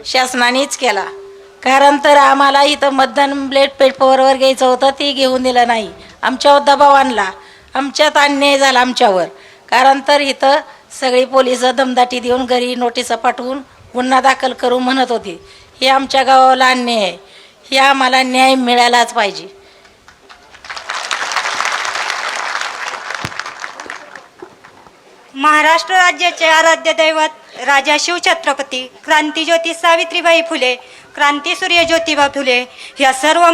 शासनानेच केला. कारण तर आम्हाला इथं मतदान ब्लेड पेपरवर घ्यायचं होतं, ते घेऊन दिलं नाही. आमच्यावर दबाव आणला, आमच्यात अन्याय झाला आमच्यावर. कारण तर इथं सगळी पोलिस दमदाटी देऊन घरी नोटिसा पाठवून गुन्हा दाखल करू म्हणत होती. हे आमच्या गावाला अन्याय आहे. हे आम्हाला न्याय मिळालाच पाहिजे. महाराष्ट्र राज्याचे आराध्य दैवत राजा शिवछत्रपती क्रांतीज्योती सावित्रीबाई फुले, क्रांतीसूर्य ज्योतिबा फुले या सर्व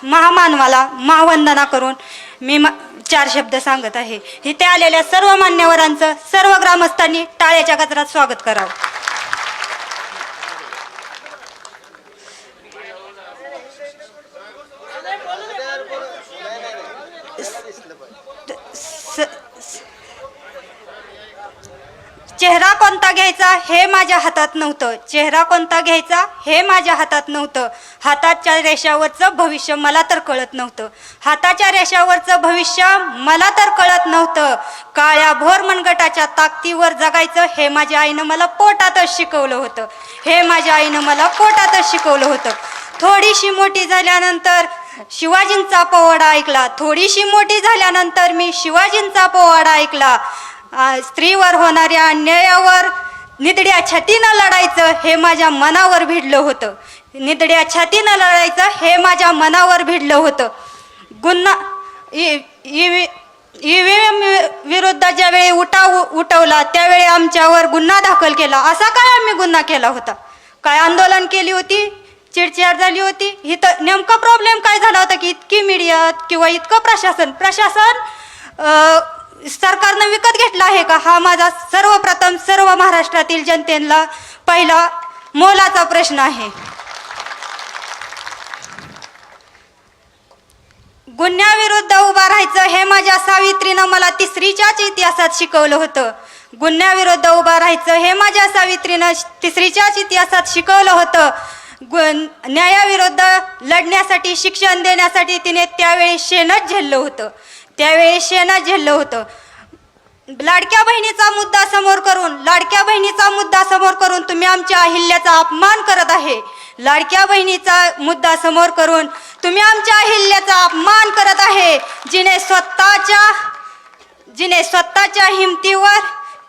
महामानवाला महावंदना करून मी 4 शब्द सांगत आहे. इथे आलेल्या सर्व मान्यवरांचं सर्व ग्रामस्थांनी टाळ्याच्या गजरात स्वागत करावं. चेहरा कोणता घ्यायचा हे माझ्या हातात नव्हतं. चेहरा कोणता घ्यायचा हे माझ्या हातात नव्हतं. हाताच्या रेषावरचं भविष्य मला तर कळत नव्हतं. हाताच्या रेषावरचं भविष्य मला तर कळत नव्हतं. काळ्या भोर मनगटाच्या ताकदीवर जगायचं हे माझ्या आईनं मला पोटातच शिकवलं होतं. हे माझ्या आईनं मला पोटातच शिकवलं होतं. थोडीशी मोठी झाल्यानंतर शिवाजींचा पोवाडा ऐकला. थोडीशी मोठी झाल्यानंतर मी शिवाजींचा पोवाडा ऐकला. स्त्रीवर होणाऱ्या अन्यायावर निधड्या छातीनं लढायचं हे माझ्या मनावर भिडलं होतं. निधड्या छातीनं लढायचं हे माझ्या मनावर भिडलं होतं. गुन्हा EVM विरुद्ध ज्यावेळी उठवला त्यावेळी आमच्यावर गुन्हा दाखल केला. असा काय आम्ही गुन्हा केला होता? काय आंदोलन केली होती? चिडचिड झाली होती? इथं नेमका प्रॉब्लेम काय झाला होता की इतकी मीडिया किंवा इतकं प्रशासन सरकारनं विकत घेतला आहे का? हा माझा सर्वप्रथम सर्व महाराष्ट्रातील जनतेला पहिला मोलाचा प्रश्न आहे. गुन्ह्याविरुद्ध उभा राहायचं हे माझ्या सावित्रीनं मला 3रीच्याच इतिहासात शिकवलं होतं. गुन्ह्याविरुद्ध उभा राहायचं हे माझ्या सावित्रीनं 3रीच्याच इतिहासात शिकवलं होतं. न्यायाविरुद्ध लढण्यासाठी शिक्षण देण्यासाठी तिने त्यावेळी शेणच झेललं होतं. लाडक्या बहिणीचा मुद्दा समोर करून तुम्ही आमच्या अहिल्याचा अपमान करत आहे. लाडक्या बहिणीचा मुद्दा समोर करून तुम्ही आमच्या अहिल्याचा अपमान करत आहे. जिने स्वतःच्या हिमतीवर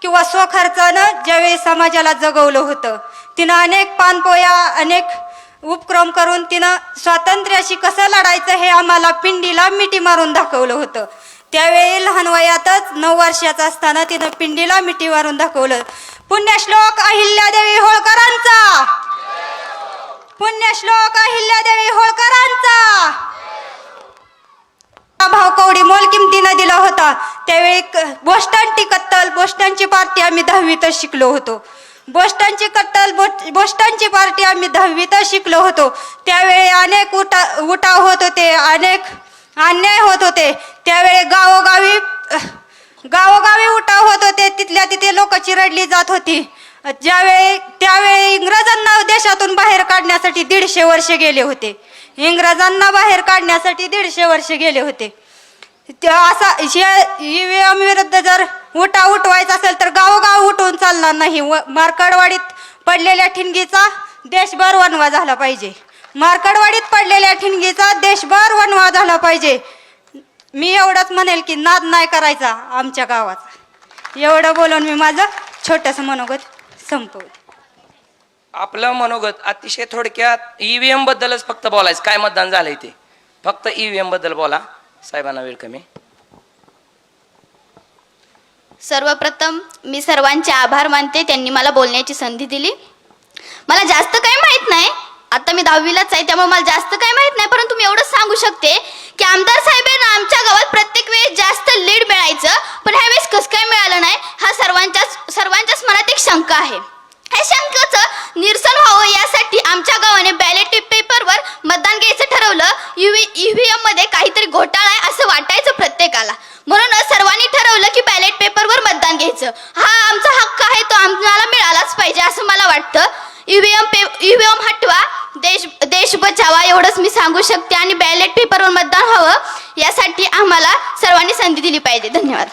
किंवा स्वखर्चानं ज्यावेळी समाजाला जगवलं होतं, तिनं अनेक पानपोया अनेक उपक्रम करून तिनं स्वातंत्र्याशी कसं लढायचं हे आम्हाला पिंडीला मिठी मारून दाखवलं होतं. त्यावेळी लहान वयातच 9 वर्षाचा असताना तिनं पिंडीला मिठी मारून दाखवलं. पुण्यश्लोक अहिल्यादेवी होळकरांचा, पुण्यश्लोक अहिल्यादेवी होळकरांचा. भाव कवडी मोल किमतीनं दिला होता. त्यावेळी बोस्टनची कत्तल, बोस्टनची पार्टी आम्ही 10वीतच शिकलो होतो. बोस्टनची पार्टी आम्ही 10वीतच शिकलो होतो. त्यावेळी अनेक उठाव होत होते, अनेक अन्याय होत होते. त्यावेळी गावोगावी उठाव होत होते. तिथल्या तिथे लोक चिरडली जात होती. त्यावेळी इंग्रजांना देशातून बाहेर काढण्यासाठी 150 वर्ष गेले होते. इंग्रजांना बाहेर काढण्यासाठी 150 वर्ष गेले होते. असा EVM विरुद्ध जर उठवायचा असेल तर गावोगाव उठवून चालणार नाही. मार्कडवाडीत पडलेल्या ठिणगीचा देशभर वणवा झाला पाहिजे. मार्कडवाडीत पडलेल्या ठिणगीचा देशभर वणवा झाला पाहिजे. मी एवढंच म्हणेल की नाद नाही करायचा आमच्या गावाचा. एवढं बोलून मी माझं छोटंसं मनोगत संपवते. आपलं मनोगत अतिशय थोडक्यात EVM बद्दलच फक्त बोलायचं. काय मतदान झालंय ते फक्त EVM बद्दल बोला. साहेबांना वेळ कमी. सर्वप्रथम मी सर्वांचे आभार मानते, त्यांनी मला बोलण्याची संधी दिली. मला जास्त काही माहित नाही, आता मी 10वीलाच आहे त्यामुळे मला जास्त काही माहित नाही, परंतु मी एवढंच सांगू शकते की आमदार साहेबांना आमच्या गावात प्रत्येक वेळेस जास्त लीड मिळायचं, पण ह्यावेळेस कसं काय मिळालं नाही हा सर्वांच्याच मनात एक शंका आहे. ह्या शंकेचं निरसन व्हावं यासाठी आमच्या गावाने बॅलेट पेपरवर मतदान घ्यायचं ठरवलं. EVM मध्ये काहीतरी घोटाळा आहे असं वाटायचं प्रत्येकाला, म्हणूनच सर्वांनी ठरवलं की बॅलेट पेपरवर मतदान घ्यायचं. हा आमचा हक्क आहे, तो आम्हाला मिळालाच पाहिजे असं मला वाटतं. EVM हटवा, देश बचावा एवढंच मी सांगू शकते. आणि बॅलेट पेपरवर मतदान व्हावं यासाठी आम्हाला सर्वांनी संधी दिली पाहिजे. धन्यवाद.